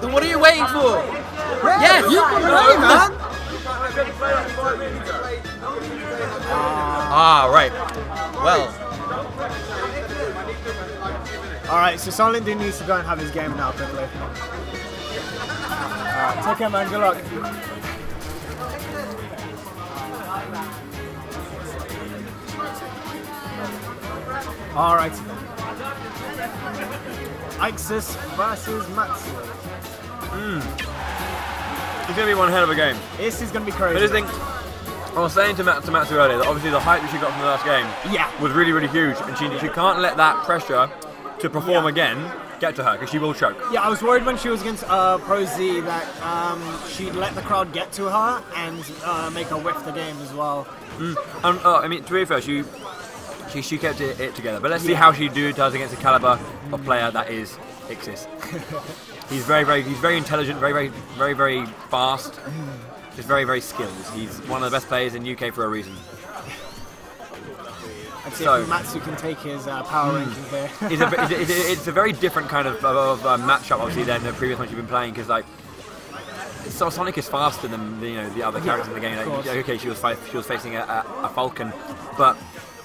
Then what are you waiting for? Yes! You can play, man! Ah, right. Well. Alright, so Silent Dude needs to go and have his game now quickly. Alright, take care, man. Good luck. Alright. Ixis versus Matsu. It's going to be one hell of a game. This is going to be crazy. But I think, I was saying to Matsu earlier that obviously the hype that she got from the last game was really, really huge, and she can't let that pressure to perform again get to her, because she will choke. Yeah, I was worried when she was against Pro Z that she'd let the crowd get to her and make her whiff the game as well. I mean, to be fair, she kept it together, but let's see how she does against the caliber of player that is Ixis. He's very intelligent, very fast, just very skilled. He's one of the best players in UK for a reason. Let's see if Matsu can take his power ranking here. It's a very different kind of matchup, obviously, than the previous one she's been playing, because like, so Sonic is faster than the other characters in the game. Like, okay, she was facing a Falcon, but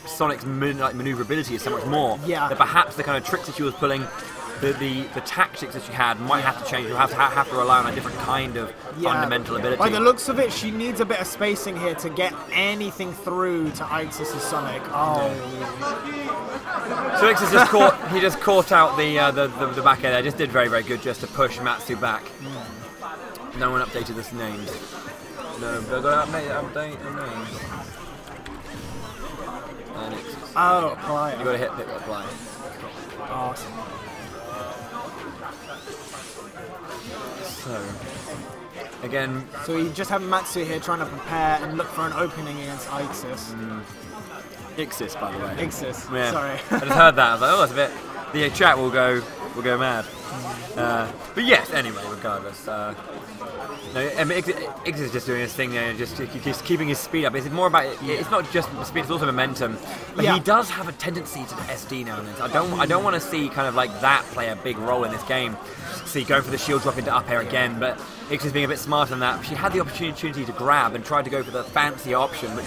Sonic's maneuverability is so much more. Yeah. That perhaps the kind of tricks that she was pulling, the tactics that she had might have to change. You'll have to rely on a different kind of fundamental ability. By the looks of it, she needs a bit of spacing here to get anything through to Ixis' Sonic. Oh. So Ixis just caught out the back air there. Just did very good just to push Matsu back. No one updated this names. No, but got to update the names. And Ixis. Oh, apply. You got to hit apply. Awesome. So, again... So you just have Matsu here trying to prepare and look for an opening against Ixis. Ixis, by the way. Ixis, yeah. Sorry. I just heard that, I was like, oh, that's a bit... The chat will go mad. But yes, anyway, regardless. No, I mean, Ixis is just doing his thing there, just keeping his speed up. It's more about, it's not just speed, it's also momentum. But he does have a tendency to the SD now and then. So I don't want to see kind of like that play a big role in this game. See, going for the shield drop into up air again, but Ixis being a bit smarter than that. She had the opportunity to grab and tried to go for the fancy option, but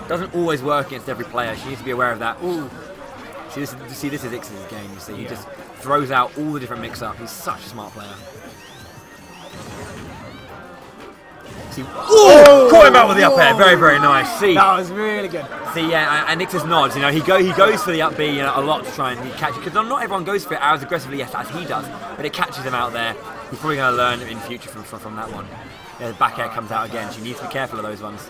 doesn't always work against every player. She needs to be aware of that. Ooh. See, this is Ixis' game, you see. He just throws out all the different mix-up. He's such a smart player. See, caught him out with the up air. Very nice. See, that was really good. See, and Ixis nods. You know, he goes for the up B a lot to try and catch it, because not everyone goes for it as aggressively as he does, but it catches him out there. He's probably going to learn in future from that one. Yeah, the back air comes out again. She needs to be careful of those ones.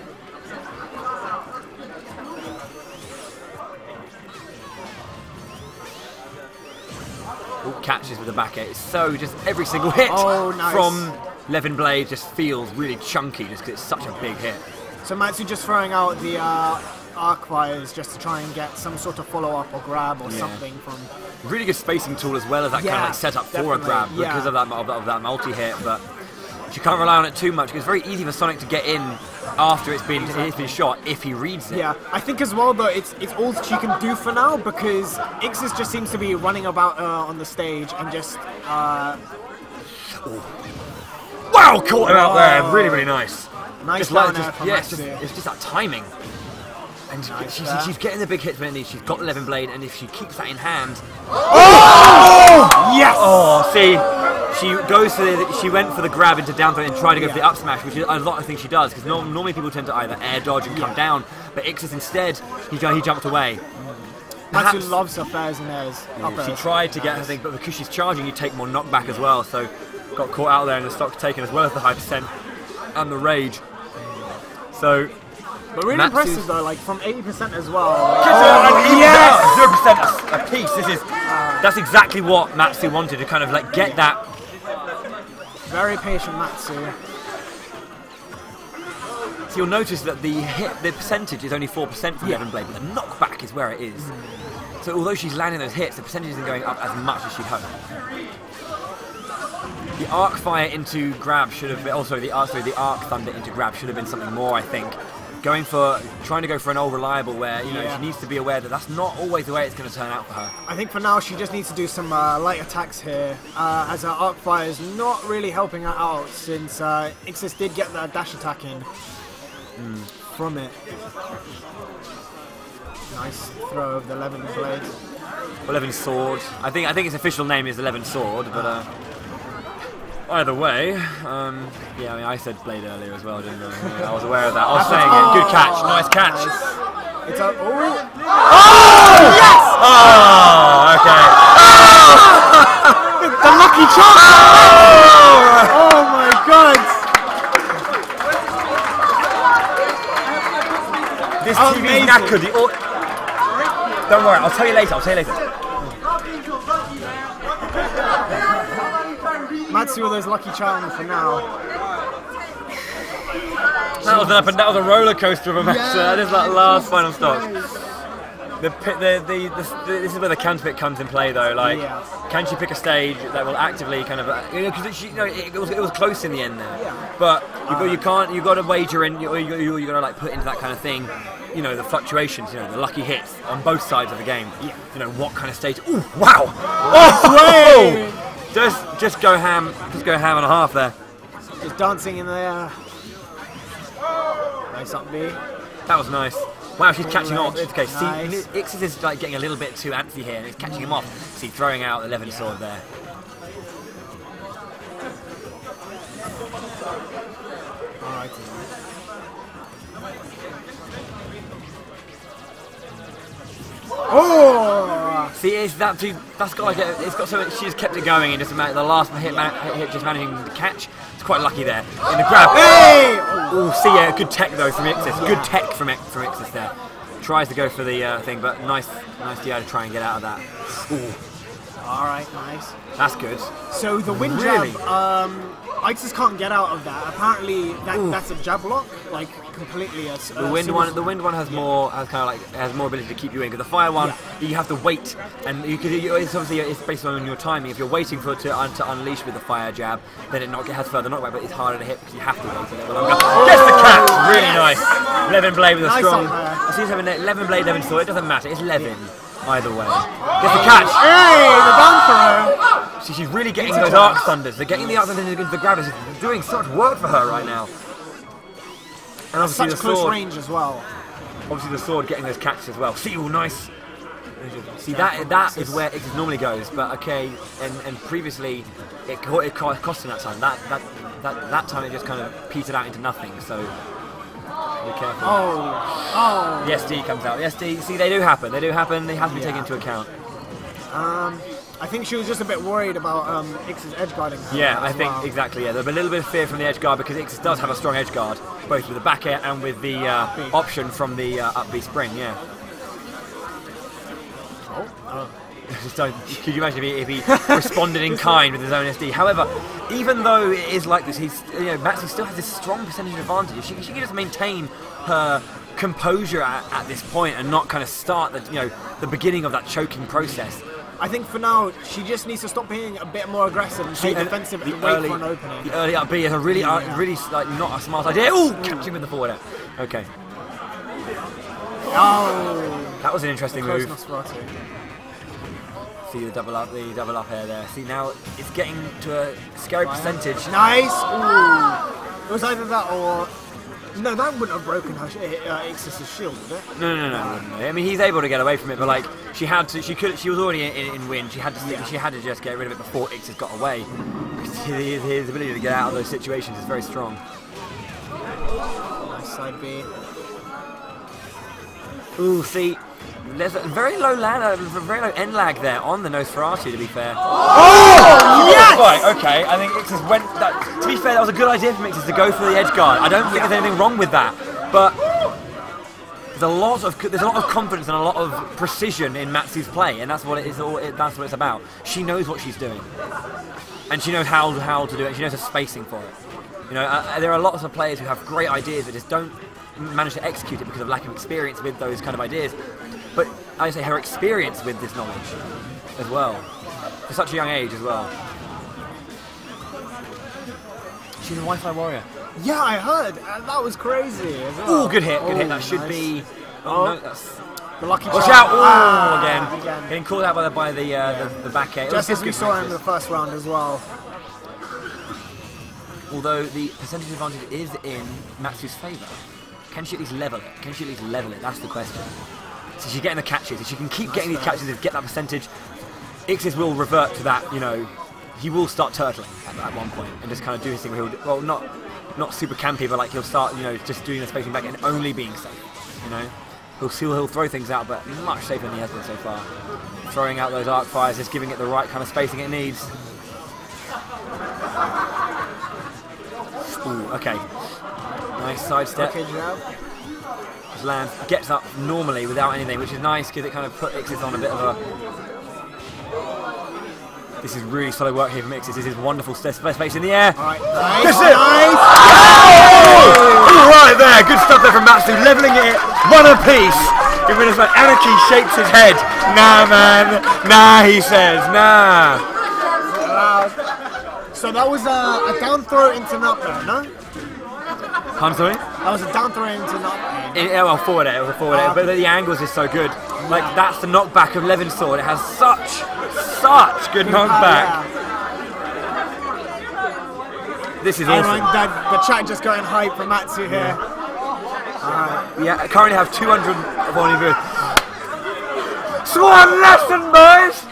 Catches with the back air. It's so just every single hit from Levin Blade just feels really chunky just because it's such a big hit. So Matsu just throwing out the arc fires just to try and get some sort of follow-up or grab or something from... Really good spacing tool as well as that kind of like setup for a grab because of that multi-hit, but she can't rely on it too much. It's very easy for Sonic to get in after it's been shot if he reads it. Yeah, I think as well though it's all she can do for now, because Ixis just seems to be running about on the stage and just wow, caught him out there, really nice. Nice it's just that timing. And she's getting the big hits when it needs. She's got the Levin Blade, and if she keeps that in hand... Yes! Oh, see, she went for the grab into down throw and tried to go for the up smash, which is a lot of things she does, because normally people tend to either air dodge and come down, but Ixis instead, he jumped away. Matsu loves her fairs and airs. She tried to get her thing, but because she's charging, you take more knockback as well, so got caught out there and the stock taken as well as the high percent and the rage. So... But really impressive though, like from 80% as well. Yes! 0% a piece. That's exactly what Matsu wanted, to kind of like get that. Very patient Matsu. So you'll notice that the percentage is only 4% from Levin Blade, but the knockback is where it is. So although she's landing those hits, the percentage isn't going up as much as she'd hoped. The arc fire into grab should have been, the arc thunder into grab should have been something more, I think. trying to go for an old reliable where, you know, she needs to be aware that that's not always the way it's going to turn out for her. I think for now she just needs to do some light attacks here, as her arc fire is not really helping her out since Ixis did get that dash attack in from it. Nice throw of the 11th blade. 11 sword. I think its official name is 11 sword, but either way, yeah, I mean, I said blade earlier as well, didn't I? Yeah, I was aware of that. I was saying it. Good catch, nice catch. Nice. It's a yes! Oh, okay. The lucky charm! Oh my god! This TV is knackered. Don't worry, I'll tell you later. Matsu with those lucky charms for now. That was a roller coaster of a match. That is that last final stop. This is where the counter pick comes in play, though. Like, can she pick a stage that will actively kind of, because it was close in the end there. But you got to wager in. You got to like put into that kind of thing. You know, the fluctuations, you know, the lucky hits on both sides of the game. Yeah. You know, what kind of stage. Ooh, wow! Oh! Just go ham and a half there. Just dancing in there. Nice up B. That was nice. Wow, she's catching off. Okay, nice. See, Ixis is like getting a little bit too antsy here, and it's catching him off. See, throwing out the 11 sword there. Alright. Oh! See, that's got like it's got so much, she's kept it going, and just the last hit just managing to catch. It's quite lucky there in the grab. Hey! Oh, see, good tech though from Ixis. Good tech from Ixis there. Tries to go for the thing, but nice DI to try and get out of that. Ooh. All right, nice. That's good. So the wind jab, Ixis can't get out of that. Apparently, that's a jab lock, like completely. The wind one has more ability to keep you in. Because the fire one, you have to wait, and it's obviously it's based on your timing. If you're waiting for it to unleash with the fire jab, then it has further knockback, but it's harder to hit because you have to wait a little longer. Gets the catch, really nice. 11 blade with a strong. I see having 11 blade, 11 sword. It doesn't matter. It's 11 either way. Gets the catch. Hey, the down throw. See, she's really getting those arc thunders. They're getting the arc thunders into the grabbers. It's doing so much work for her right now. And obviously such close range as well. Obviously the sword getting those catches as well. See, nice. See, that is where it normally goes. But okay, and previously it cost him that time. That time it just kind of petered out into nothing. So be careful. Oh. The SD comes out. The SD. See, they do happen. They have to be taken into account. I think she was just a bit worried about Ixis edge guarding her. Yeah, I think exactly. Yeah, there's a little bit of fear from the edge guard because Ixis does have a strong edge guard, both with the back air and with the option from the up B spring. Yeah. Could you imagine if he responded in kind with his own SD? However, even though it is like this, Matsu still has this strong percentage advantage. She can just maintain her composure at this point and not kind of start the beginning of that choking process. I think for now, she just needs to stop being a bit more aggressive and stay defensive and wait for an opening. The early up B is a really like not a smart idea. Ooh, catching with the forward air. Okay. Oh, that was an interesting move. Nosferatu. See the double up air there. See, now it's getting to a scary percentage. Nice. Ooh. It was either that or. No, that wouldn't have broken her Ixis' shield, would it? No. I mean, he's able to get away from it, but like she was already in wind. She had to just get rid of it before Ixis got away. His ability to get out of those situations is very strong. Nice side B. Ooh, see, there's a very low end lag there on the Nosferatu, to be fair. Oh! Yes! Right, okay, I think Ixis went. To be fair, that was a good idea for Ixis to go for the edge guard. I don't think there's anything wrong with that, but there's a lot of confidence and a lot of precision in Matsu's play, and that's what it is. That's what it's about. She knows what she's doing, and she knows how to do it. She knows the spacing for it. There are lots of players who have great ideas that just don't manage to execute it because of lack of experience with those kind of ideas. But I say her experience with this knowledge as well, for such a young age as well. She's a Wi-Fi warrior. Yeah, I heard. That was crazy as well. Oh, good hit, good hit. Oh, That should nice. be. Oh. No, that's. The lucky Watch charm. out! Oh, again. Again. Getting called out by the back air. Just as we saw in the first round as well. Although the percentage advantage is in Matsu's favour. Can she at least level it? Can she at least level it? That's the question. So she's getting the catches. If she can keep getting these catches and get that percentage, Ixis will revert to that, you know, he will start turtling at one point and just kind of do his thing where he'll, well, not super campy, but like he'll start, you know, just doing the spacing back and only being safe, you know. He'll throw things out, but much safer than he has been so far. Throwing out those arc fires, just giving it the right kind of spacing it needs. Ooh, okay. Nice sidestep. Okay, jab. Just lands, gets up normally without anything, which is nice because it kind of put Ixis on a bit of a... This is really solid work here from Ixis. This is wonderful space in the air. Alright, nice. This is Nice. Oh! Right there, good stuff there from Matsu, leveling it one apiece. Giving us like Anarchy shakes his head. Nah, man. Nah, he says. Nah. So that was a down throw into nutmeg, no? I'm sorry? That was a down throw into nutmeg. Well, forward air, it was a forward air, but the angles is so good. Like, that's the knockback of Levin's sword. It has such good knockback. This is awesome. The chat just going hype for Matsu here. Yeah, I currently have 200 volume viewers. Swan lesson, boys!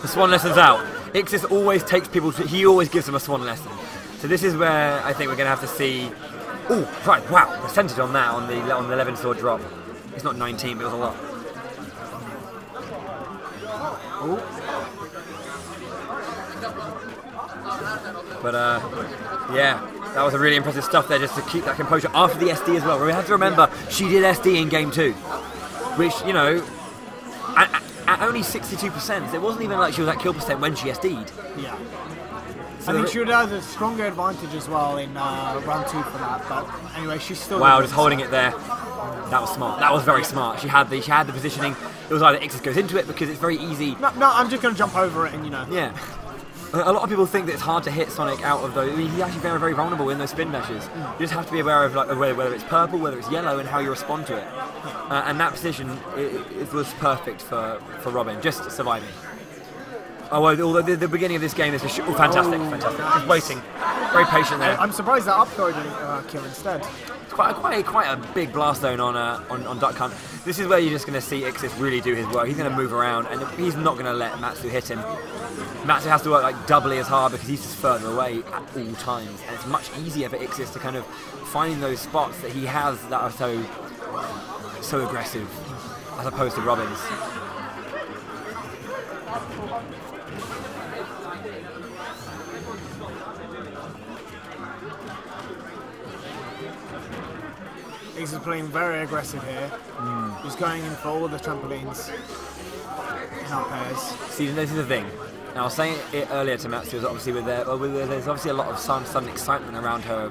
The swan lesson's out. Ixis always takes people to, he always gives them a swan lesson. So this is where I think we're going to have to see. Oh, right, wow, percentage on that, on the 11 sword drop. It's not 19, but it was a lot. Ooh. But yeah, that was a really impressive stuff there, just to keep that composure after the SD as well. We have to remember she did SD in game 2, which, you know, at only 62%, it wasn't even like she was at kill percent when she SD'd. Yeah. So I think she would have a stronger advantage as well in round 2 for that, but anyway, she's still... Wow, just holding it there. That was smart. That was very smart. She had the positioning. It was either Ixis goes into it because it's very easy. No, I'm just going to jump over it and, you know... Yeah. A lot of people think that it's hard to hit Sonic out of those. I mean, he's actually very, very vulnerable in those spin dashes. You just have to be aware of like whether it's purple, whether it's yellow, and how you respond to it. And that position it was perfect for Robin, just surviving. Although the beginning of this game is just fantastic. Just waiting, very patient there. I'm surprised that upthrow didn't kill instead. It's quite a big blast zone on Duck Hunt. This is where you're just going to see Ixis really do his work. He's going to move around, and he's not going to let Matsu hit him. Matsu has to work like doubly as hard because he's just further away at all times, and it's much easier for Ixis to kind of find those spots that he has that are so aggressive, as opposed to Robin's. Ixis is playing very aggressive here. He's going in for all the trampolines in our pairs. See, this is the thing. Now, I was saying it earlier to Matsu, is obviously there's obviously a lot of sudden excitement around her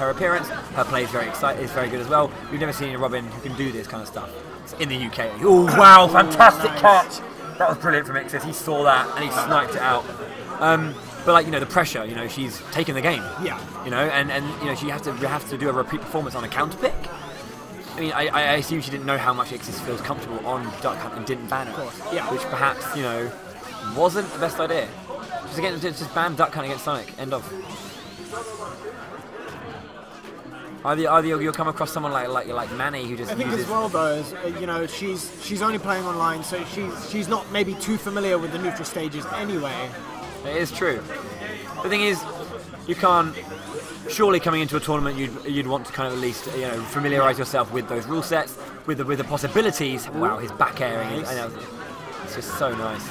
appearance. Her play is very good as well. We've never seen a Robin who can do this kind of stuff. It's in the UK. Oh wow, fantastic catch! That was brilliant from Ixis. He saw that and he sniped it out. But like, you know, the pressure, you know, she's taken the game. Yeah. You know, and you know, you have to do a repeat performance on a counter pick. I mean, I assume she didn't know how much Ixis feels comfortable on Duck Hunt and didn't ban her. Yeah. Which perhaps, you know, wasn't the best idea. Just ban Duck Hunt against Sonic. End of. Either you'll come across someone like Manny who just. I think as well though, is, you know, she's only playing online, so she's not maybe too familiar with the neutral stages anyway. It is true. The thing is, you can't. Surely, coming into a tournament, you'd want to kind of at least, you know, familiarise yourself with those rule sets, with the possibilities. Wow, his back airing, it's just so nice.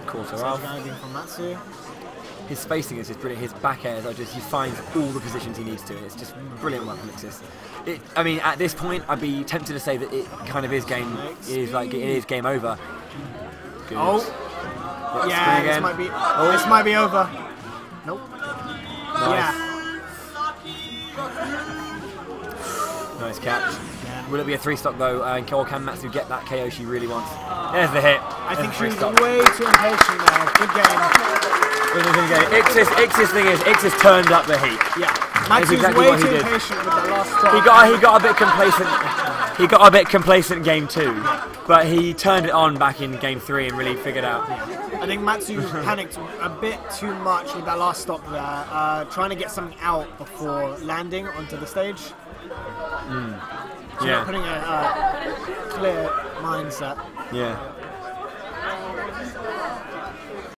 Quarter off. From Matsu. His spacing is just brilliant. His back airs are just, he finds all the positions he needs to. It's just brilliant work from Ixis. I mean, at this point, I'd be tempted to say that it kind of is game over. Good. Oh. Yeah, this might be. Oh. This might be over. Nope. Nice. Yeah. Nice catch. Yeah. Will it be a 3-stock though? Or can Matsu get that KO she really wants? There's the hit. I think she was way too impatient there. Good game. Ixis thing is, Ixis turned up the heat. Yeah. Matsu was way too impatient with that last stop. He got a bit complacent. He got a bit complacent in game 2, but he turned it on back in game 3 and really figured out. I think Matsu panicked a bit too much with that last stop there, trying to get something out before landing onto the stage. So Yeah. not putting a clear mindset. Yeah.